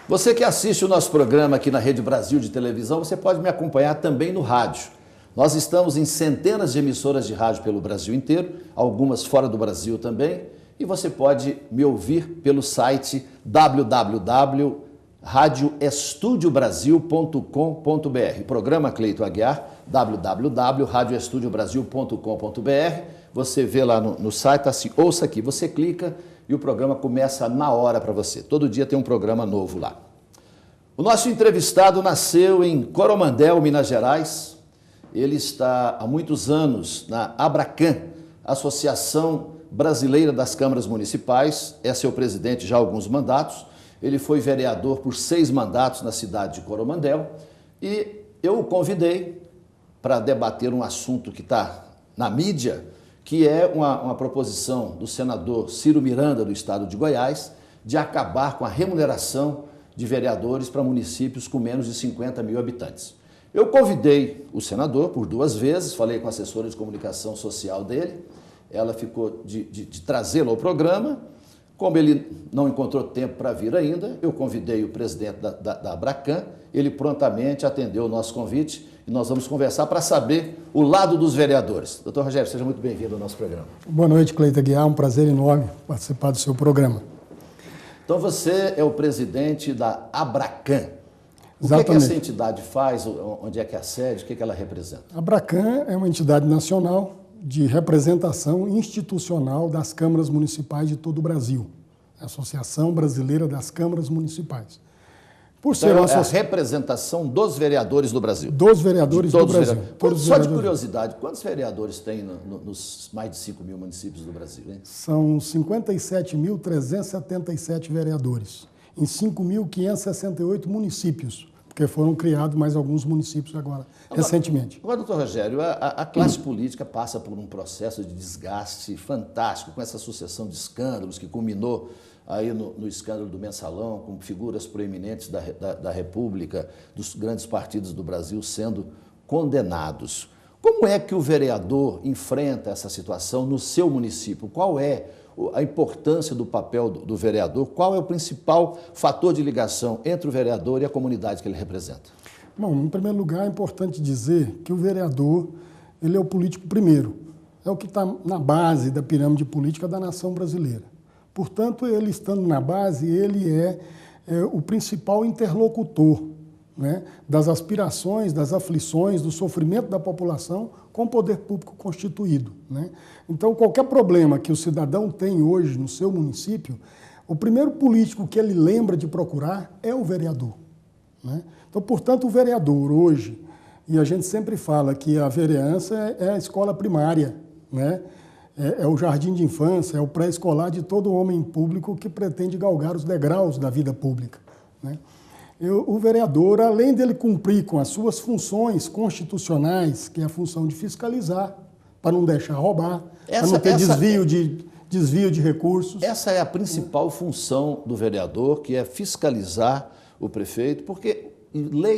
Você que assiste o nosso programa aqui na Rede Brasil de televisão, você pode me acompanhar também no rádio. Nós estamos em centenas de emissoras de rádio pelo Brasil inteiro, algumas fora do Brasil também, e você pode me ouvir pelo site www.radioestudiobrasil.com.br. Programa Cleito Aguiar, www.radioestudiobrasil.com.br. Você vê lá no site, assim, ouça aqui, você clica e o programa começa na hora para você. Todo dia tem um programa novo lá. O nosso entrevistado nasceu em Coromandel, Minas Gerais. Ele está há muitos anos na Abracan, Associação Brasileira das Câmaras Municipais. É seu presidente já há alguns mandatos. Ele foi vereador por 6 mandatos na cidade de Coromandel. E eu o convidei para debater um assunto que está na mídia, que é uma proposição do senador Ciro Miranda, do estado de Goiás, de acabar com a remuneração de vereadores para municípios com menos de 50 mil habitantes. Eu convidei o senador por 2 vezes, falei com a assessora de comunicação social dele, ela ficou de trazê-lo ao programa. Como ele não encontrou tempo para vir ainda, eu convidei o presidente da Abracan, ele prontamente atendeu o nosso convite e nós vamos conversar para saber o lado dos vereadores. Doutor Rogério, seja muito bem-vindo ao nosso programa. Boa noite, Cleito Aguiar, um prazer enorme participar do seu programa. Então você é o presidente da Abracan. Exatamente. O que essa entidade faz, onde é que é a sede, o que ela representa? A Abracan é uma entidade nacional de representação institucional das câmaras municipais de todo o Brasil. A Associação Brasileira das Câmaras Municipais. Por ser então, é a representação dos vereadores do Brasil. Dos vereadores do Brasil. Só de curiosidade, quantos vereadores tem nos mais de 5 mil municípios do Brasil? Hein? São 57.377 vereadores, em 5.568 municípios, porque foram criados mais alguns municípios agora, recentemente. Agora, doutor Rogério, a classe política passa por um processo de desgaste fantástico, com essa sucessão de escândalos que culminou aí no escândalo do Mensalão, com figuras proeminentes da República, dos grandes partidos do Brasil sendo condenados. Como é que o vereador enfrenta essa situação no seu município? Qual é a importância do papel do vereador? Qual é o principal fator de ligação entre o vereador e a comunidade que ele representa? Bom, em primeiro lugar, é importante dizer que o vereador, ele é o político primeiro. É o que está na base da pirâmide política da nação brasileira. Portanto, ele estando na base, ele é o principal interlocutor, né, das aspirações, das aflições, do sofrimento da população com o poder público constituído, né? Então, qualquer problema que o cidadão tem hoje no seu município, o primeiro político que ele lembra de procurar é o vereador, né? Então, portanto, o vereador hoje, e a gente sempre fala que a vereança é a escola primária, né? É o jardim de infância, é o pré-escolar de todo homem público que pretende galgar os degraus da vida pública, né? O vereador, além dele cumprir com as suas funções constitucionais, que é a função de fiscalizar, para não deixar roubar, para não ter desvio de recursos. Essa é a principal função do vereador, que é fiscalizar o prefeito, porque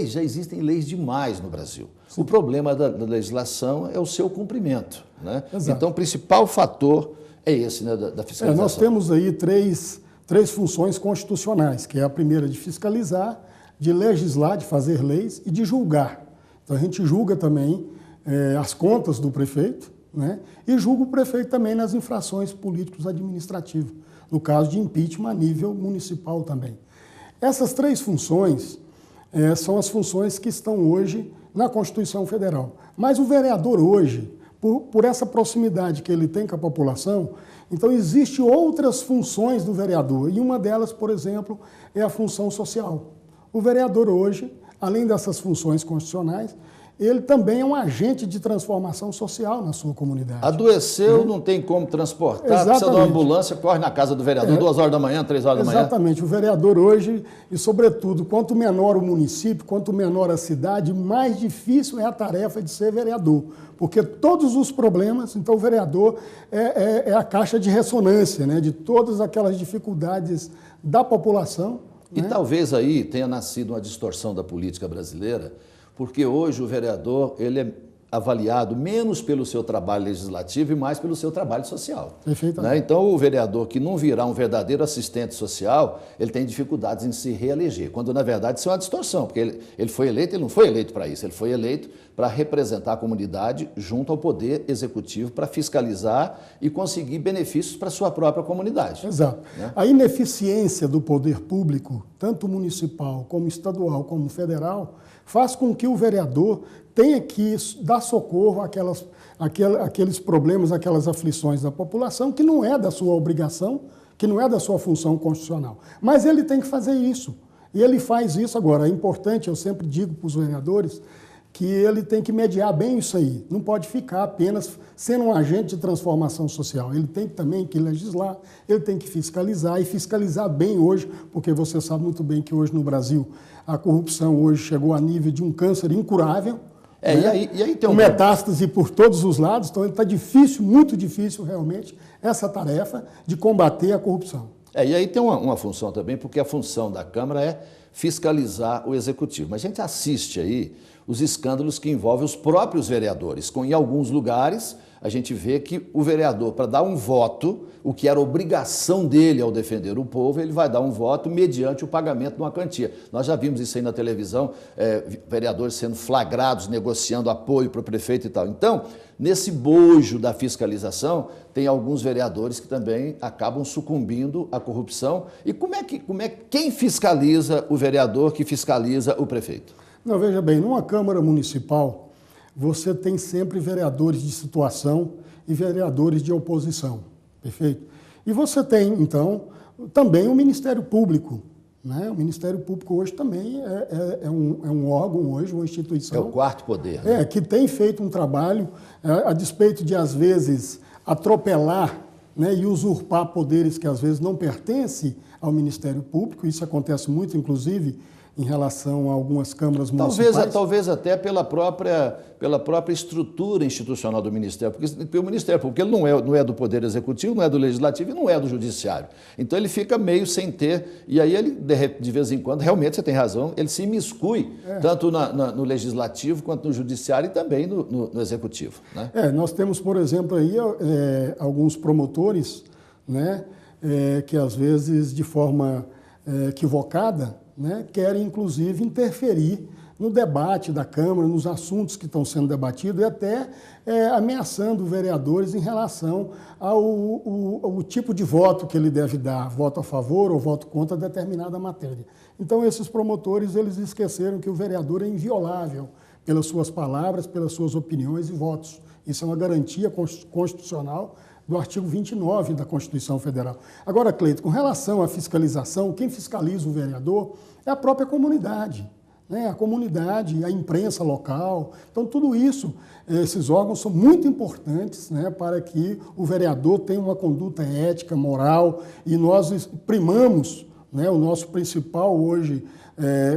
já existem leis demais no Brasil. Sim. O problema da legislação é o seu cumprimento, né? Então, o principal fator é esse, né, da fiscalização. Nós temos aí três funções constitucionais, que é a primeira de fiscalizar, de legislar, de fazer leis e de julgar. Então, a gente julga também as contas do prefeito, né, e julga o prefeito também nas infrações políticos administrativas, no caso de impeachment a nível municipal também. Essas 3 funções são as funções que estão hoje na Constituição Federal. Mas o vereador hoje, por essa proximidade que ele tem com a população, então existem outras funções do vereador, e uma delas, por exemplo, é a função social. O vereador hoje, além dessas funções constitucionais, ele também é um agente de transformação social na sua comunidade. Adoeceu, não tem como transportar, Exatamente. Precisa de uma ambulância, corre na casa do vereador, 2 horas da manhã, 3 horas da manhã. Exatamente. O vereador hoje, e sobretudo, quanto menor o município, quanto menor a cidade, mais difícil é a tarefa de ser vereador. Porque todos os problemas, então o vereador é a caixa de ressonância, né, de todas aquelas dificuldades da população. E talvez aí tenha nascido uma distorção da política brasileira, porque hoje o vereador ele é avaliado menos pelo seu trabalho legislativo e mais pelo seu trabalho social. Perfeitamente. Né? Então, o vereador que não virar um verdadeiro assistente social, ele tem dificuldades em se reeleger, quando, na verdade, isso é uma distorção, porque ele foi eleito, ele não foi eleito para isso, ele foi eleito para representar a comunidade junto ao poder executivo, para fiscalizar e conseguir benefícios para a sua própria comunidade. Exato. Né? A ineficiência do poder público, tanto municipal, como estadual, como federal, faz com que o vereador tenha que dar socorro àqueles problemas, àquelas aflições da população, que não é da sua obrigação, que não é da sua função constitucional. Mas ele tem que fazer isso. E ele faz isso agora. É importante, eu sempre digo para os vereadores, que ele tem que mediar bem isso aí. Não pode ficar apenas sendo um agente de transformação social. Ele tem também que legislar, ele tem que fiscalizar, e fiscalizar bem hoje, porque você sabe muito bem que hoje no Brasil a corrupção hoje chegou a nível de um câncer incurável. Né? E aí tem com metástase por todos os lados, então está difícil, muito difícil realmente, essa tarefa de combater a corrupção. E aí tem uma função também, porque a função da Câmara é fiscalizar o Executivo. Mas a gente assiste aí os escândalos que envolvem os próprios vereadores. Em alguns lugares, a gente vê que o vereador, para dar um voto, o que era obrigação dele ao defender o povo, ele vai dar um voto mediante o pagamento de uma quantia. Nós já vimos isso aí na televisão, vereadores sendo flagrados, negociando apoio para o prefeito e tal. Então, nesse bojo da fiscalização, tem alguns vereadores que também acabam sucumbindo à corrupção. E quem fiscaliza o vereador que fiscaliza o prefeito? Não, veja bem, numa Câmara Municipal, você tem sempre vereadores de situação e vereadores de oposição, perfeito? E você tem, então, também o Ministério Público, né? O Ministério Público hoje também é um órgão, hoje, uma instituição. É o quarto poder. Né? Que tem feito um trabalho, a despeito de, às vezes, atropelar, né, e usurpar poderes que, às vezes, não pertencem ao Ministério Público. Isso acontece muito, inclusive, em relação a algumas câmaras municipais. Talvez até pela própria estrutura institucional do Ministério, porque o Ministério Público ele não é do Poder Executivo, não é do Legislativo e não é do Judiciário. Então ele fica meio sem ter, e aí ele, de vez em quando, realmente você tem razão, ele se imiscui, tanto no Legislativo quanto no Judiciário e também no Executivo. Né? Nós temos, por exemplo, aí, alguns promotores, né, que às vezes, de forma equivocada, né, querem, inclusive, interferir no debate da Câmara, nos assuntos que estão sendo debatidos e até ameaçando vereadores em relação ao tipo de voto que ele deve dar, voto a favor ou voto contra determinada matéria. Então, esses promotores, eles esqueceram que o vereador é inviolável pelas suas palavras, pelas suas opiniões e votos. Isso é uma garantia constitucional do artigo 29 da Constituição Federal. Agora, Cleito, com relação à fiscalização, quem fiscaliza o vereador é a própria comunidade, né? A comunidade, a imprensa local. Então, tudo isso, esses órgãos são muito importantes, né, para que o vereador tenha uma conduta ética, moral, e nós primamos, né, o nosso principal hoje,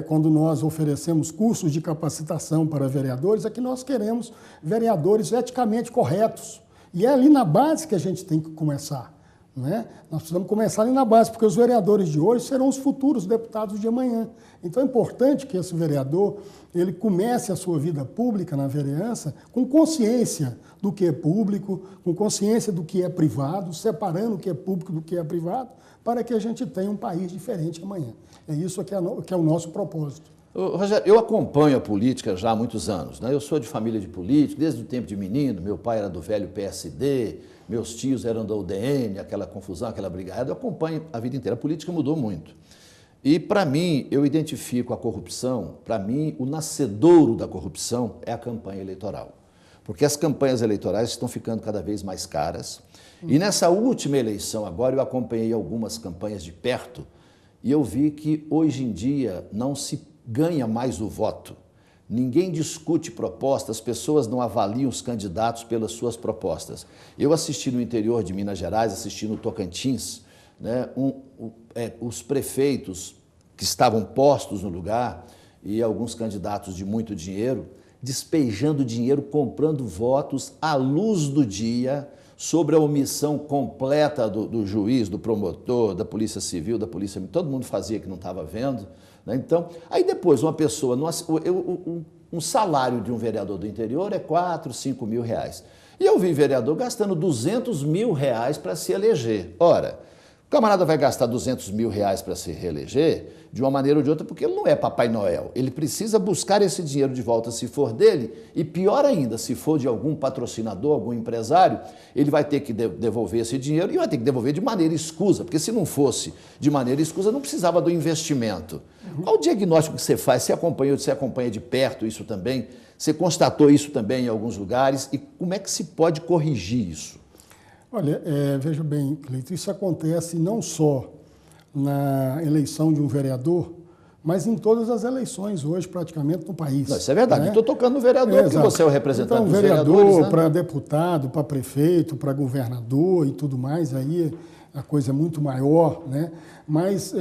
quando nós oferecemos cursos de capacitação para vereadores, é que nós queremos vereadores eticamente corretos. E é ali na base que a gente tem que começar. Né? Nós precisamos começar ali na base, porque os vereadores de hoje serão os futuros deputados de amanhã. Então é importante que esse vereador ele comece a sua vida pública na vereança com consciência do que é público, com consciência do que é privado, separando o que é público do que é privado, para que a gente tenha um país diferente amanhã. É isso que é o nosso propósito. Rogério, eu acompanho a política já há muitos anos, né? Eu sou de família de políticos, desde o tempo de menino, meu pai era do velho PSD, meus tios eram da UDN, aquela confusão, aquela brigada, eu acompanho a vida inteira. A política mudou muito. E, para mim, eu identifico a corrupção, para mim, o nascedouro da corrupção é a campanha eleitoral. Porque as campanhas eleitorais estão ficando cada vez mais caras. E nessa última eleição, agora, eu acompanhei algumas campanhas de perto e eu vi que, hoje em dia, não se ganha mais o voto. Ninguém discute propostas, as pessoas não avaliam os candidatos pelas suas propostas. Eu assisti no interior de Minas Gerais, assisti no Tocantins, né, os prefeitos que estavam postos no lugar e alguns candidatos de muito dinheiro, despejando dinheiro, comprando votos à luz do dia, sobre a omissão completa do juiz, do promotor, da Polícia Civil, da Polícia Militar. Todo mundo fazia que não estava vendo, né? Então, aí depois uma pessoa, um salário de um vereador do interior é 4, 5 mil reais. E eu vi vereador gastando 200 mil reais para se eleger. Ora, o camarada vai gastar 200 mil reais para se reeleger de uma maneira ou de outra, porque ele não é Papai Noel. Ele precisa buscar esse dinheiro de volta se for dele, e pior ainda, se for de algum patrocinador, algum empresário, ele vai ter que devolver esse dinheiro e vai ter que devolver de maneira escusa, porque se não fosse de maneira escusa, não precisava do investimento. Qual o diagnóstico que você faz? Você acompanha de perto isso também? Você constatou isso também em alguns lugares? E como é que se pode corrigir isso? Olha, veja bem, Cleiton, isso acontece não só na eleição de um vereador, mas em todas as eleições hoje, praticamente, no país. Não, isso é verdade. Né? Estou tocando no vereador, porque você é o representante dos vereadores. Vereador, né? para deputado, para prefeito, para governador e tudo mais, aí a coisa é muito maior, né? Mas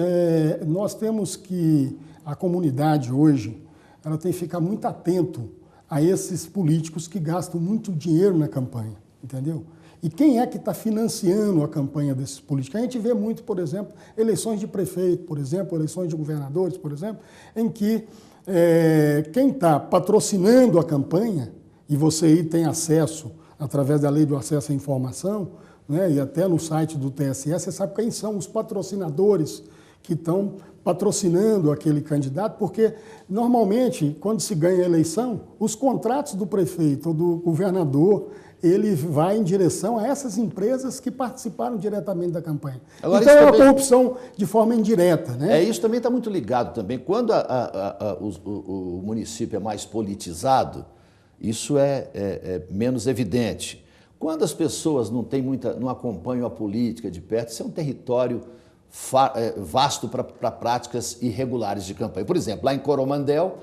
nós temos que, a comunidade hoje, ela tem que ficar muito atento a esses políticos que gastam muito dinheiro na campanha, entendeu? E quem é que está financiando a campanha desses políticos? A gente vê muito, por exemplo, eleições de prefeito, por exemplo, eleições de governadores, por exemplo, em que quem está patrocinando a campanha, e você aí tem acesso, através da lei do acesso à informação, né, e até no site do TSE, você sabe quem são os patrocinadores que estão patrocinando aquele candidato, porque normalmente, quando se ganha a eleição, os contratos do prefeito ou do governador, ele vai em direção a essas empresas que participaram diretamente da campanha. Agora, então é uma também, corrupção de forma indireta, né? Isso também está muito ligado também. Quando o município é mais politizado, isso é menos evidente. Quando as pessoas não acompanham a política de perto, isso é um território vasto para práticas irregulares de campanha. Por exemplo, lá em Coromandel,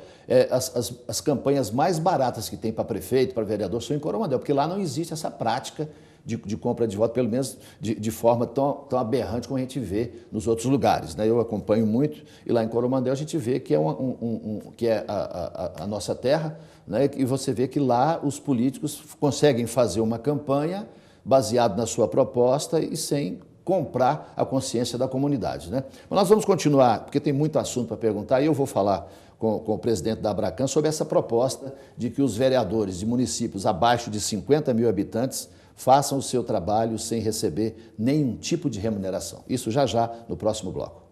as campanhas mais baratas que tem para prefeito, para vereador, são em Coromandel, porque lá não existe essa prática de compra de voto, pelo menos de forma tão aberrante como a gente vê nos outros lugares, né? Eu acompanho muito, e lá em Coromandel a gente vê que é a nossa terra, né? E você vê que lá os políticos conseguem fazer uma campanha baseada na sua proposta e sem comprar a consciência da comunidade, né? Mas nós vamos continuar, porque tem muito assunto para perguntar, e eu vou falar com o presidente da Abracan sobre essa proposta de que os vereadores de municípios abaixo de 50 mil habitantes façam o seu trabalho sem receber nenhum tipo de remuneração. Isso já no próximo bloco.